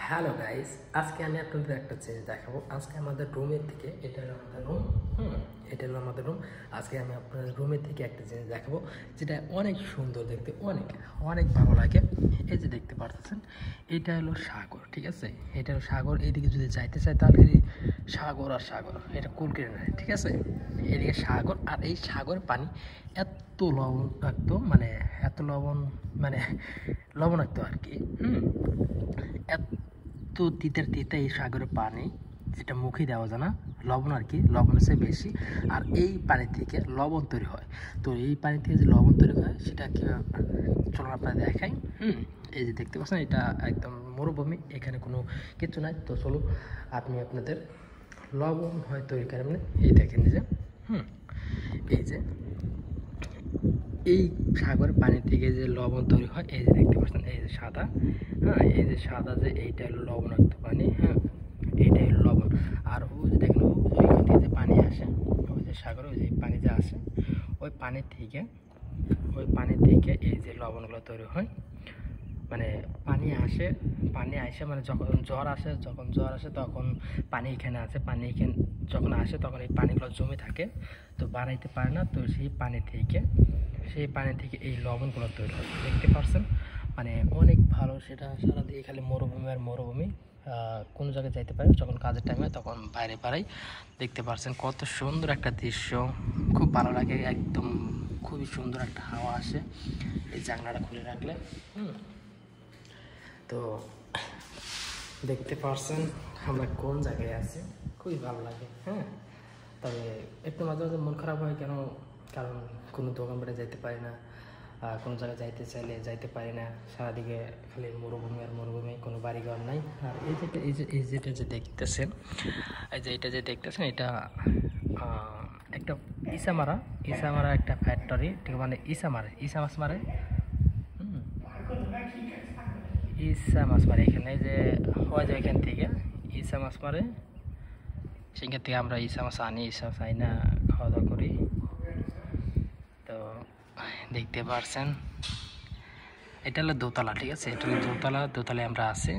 Hello guys, আজকে আমি আপনাদের একটা জিনিস দেখাবো। আজকে আমাদের রুমের থেকে, এটা হলো আমাদের রুম। এটা হলো আমাদের রুম। আজকে আমি আপনাদের রুমের থেকে একটা জিনিস দেখাবো, যেটা অনেক সুন্দর দেখতে, অনেক অনেক ভালো লাগে। এই যে দেখতে পারতেছেন, এটা হলো সাগর, ঠিক আছে? এটা হলো সাগর। এইদিকে যদি যাইতে চাই তাহলে সাগর আর সাগর, এটা কুল কেটে নেয়, ঠিক আছে? এদিকে সাগর, আর এই সাগরের পানি এত লবণাক্ত, মানে এত মানে লবণাক্ত আর কি। এত তিতা এই সাগরের পানি, যেটা মুখে দেওয়া যায় না। লবণ আর কি, লবণের চেয়ে বেশি। আর এই পানি থেকে লবণ তৈরি হয়। তো এই পানি থেকে যে লবণ তৈরি হয় সেটা কি, চলুন আপনারা দেখাই। এই যে দেখতে পাচ্ছেন, এটা একদম মরুভূমি, এখানে কোনো কিছু নাই। তো চলুন আপনি আপনাদের লবণ হয় তৈরি করেন। এই দেখেন যে এই যে এই সাগরের পানি থেকে যে লবণ তৈরি হয়, এই যে দেখতে পাচ্ছেন, এই যে সাদা, এই যে সাদা, যে এইটা হলো লবণাক্ত পানি। এইটাই হলো লবণ। আর ওই যে দেখেন, ওইখান থেকে যে পানি আসে, ওই যে সাগরে ওই যে পানি যে আসে, ওই পানি থেকে এই যে লবণগুলো তৈরি হয়। মানে পানি আসে, মানে যখন জ্বর আসে তখন পানি এখানে আসে। পানি এখানে যখন আসে তখন এই পানিগুলো জমে থাকে, তো বানাইতে পারে না। তো সেই পানি থেকে এই লবণগুলো তৈরি হয়, দেখতে পাচ্ছেন? মানে অনেক ভালো। সেটা সারা দিয়ে খালি মরুভূমি আর মরুভূমি। কোনো জায়গায় যাইতে পারে, যখন কাজের টাইমে তখন বাইরে পারাই। দেখতে পাচ্ছেন কত সুন্দর একটা দৃশ্য, খুব ভালো লাগে একদম। খুবই সুন্দর একটা হাওয়া আসে এই জানলাটা খুলে রাখলে। তো দেখতে পারছেন আমরা কোন জায়গায় আছি, খুবই ভালো লাগে। তবে একটু মাঝে মাঝে মন খারাপ হয়, কারণ কোনো দোকান বাড়ি যাইতে পারি না, কোনো জায়গায় যাইতে চাইলে যাইতে পারি না। সারাদিকে খালি মরুভূমি আর মরুভূমি, কোনো বাড়িঘর নাই। আর যেটা যে দেখতেছেন, এটা এটা একটা ইসামারা একটা ফ্যাক্টরি, ঠিক মানে ইসা মাছ মারে। ইসা মাছ মারে এখানে, যে ওই যে এখান থেকে ইসা মাছ মারে, সেখান থেকে আমরা ইসা মাছ আনি, ইসা মাছ আনি না, খাওয়া দাওয়া করি। তো দেখতে পারছেন, এটা হলো দোতলা, ঠিক আছে? এটা হলো দোতলায় আমরা আছি।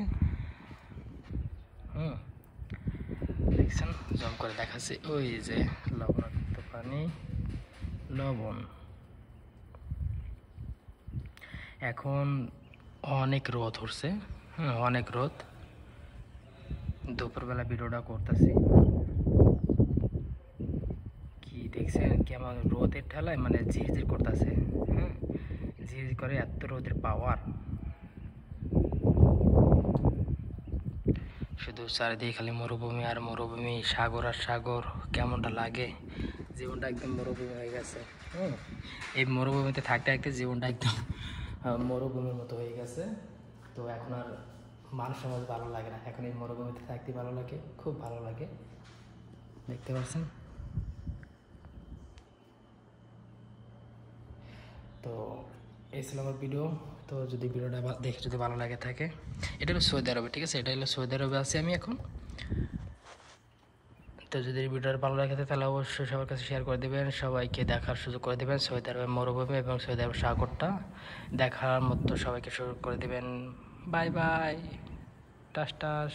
দেখছেন, জম করে দেখাচ্ছি, ওই যে লবণাক্ত পানি, লবণ। এখন অনেক রোদ উঠছে, অনেক রোদ। দুপুরবেলা ভিডিওটা করতেছি, কি দেখছেন কেমন রোদের ঠেলায়, মানে ঝিরঝির করতেছে। ঝিরঝির করে, এত রোদের পাওয়ার। শুধু চারিদিকে খালি মরুভূমি আর মরুভূমি, সাগর আর সাগর। কেমনটা লাগে, জীবনটা একদম মরুভূমি হয়ে গেছে। এই মরুভূমিতে থাকতে থাকতে জীবনটা একদম মরুভূমির মতো হয়ে গেছে। তো এখন আর মানুষ সমাজ ভালো লাগে না, এখন এই মরুভূমিতে থাকতে ভালো লাগে, খুব ভালো লাগে। দেখতে পাচ্ছেন? তো এই ছিল আমার ভিডিও। তো যদি ভিডিওটা দেখে যদি ভালো লাগে থাকে, এটা হলো সৌদি আরবে, ঠিক আছে? এটা হলো সৌদি আরবে আছি আমি এখন। তো যদি ভিডিওটা ভালো লাগে তাহলে অবশ্যই সবার কাছে শেয়ার করে দেবেন, সবাইকে দেখার সুযোগ করে দেবেন। সৌদি আরবের মরুভূমি এবং সৌদি আরবের সাগরটা দেখার মতো সবাইকে সুযোগ করে দেবেন। বাই বাই, টাস টাস।